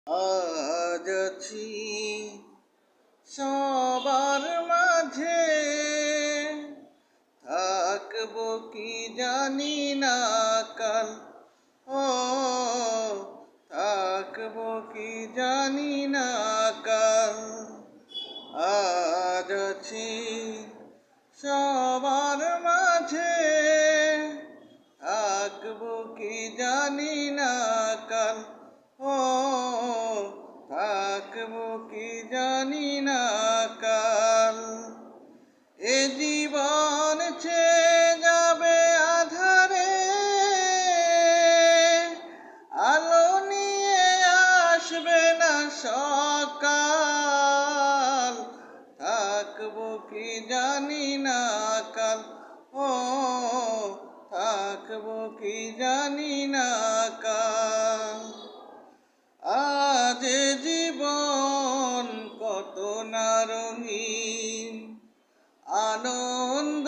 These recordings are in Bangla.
আজ আছি সবার মাঝে, থাকবো কি জানি না কাল। ও থাকবো কি জানি না কাল। আজ আছি সবার মাঝে, থাকবো কি জানি না কাল। ও থাকবো কি জানি না কাল। এ জীবন ছেয়ে যাবে আধারে, আলো নিয়ে আসবে না সকাল। থাকবো কি জানি না কাল। ও থাকবো কি জানি না কাল। আজ জীবন কত না রঙিন, আনন্দ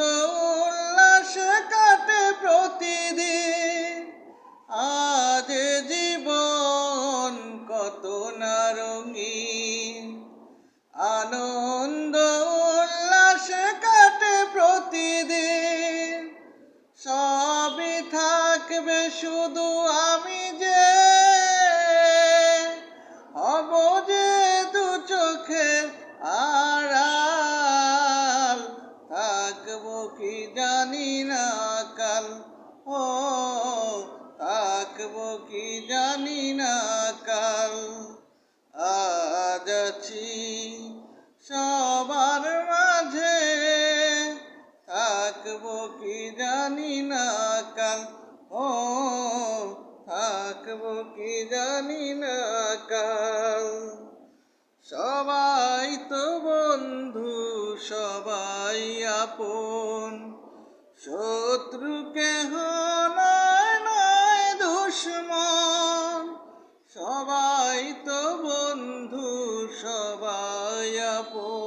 উল্লাস কাটে প্রতিদিন। আজ জীবন কত না রঙিন, আনন্দ উল্লাস কাটে প্রতিদিন। সবই থাকবে শুধু আমি যে হব যে দু চোখের আড়াল। থাকবো কি জানি না কাল। ও থাকবো কি জানি না কাল। আজ আছি সবার মাঝে, থাকবো কি জানি না কাল। ও থাকবো কি জানি না কাল। সবাই তো বন্ধু, সবাই আপন, শত্রু কেহ নয়, নয় দুশ্মন। সবাই তো বন্ধু, সবাই আপন।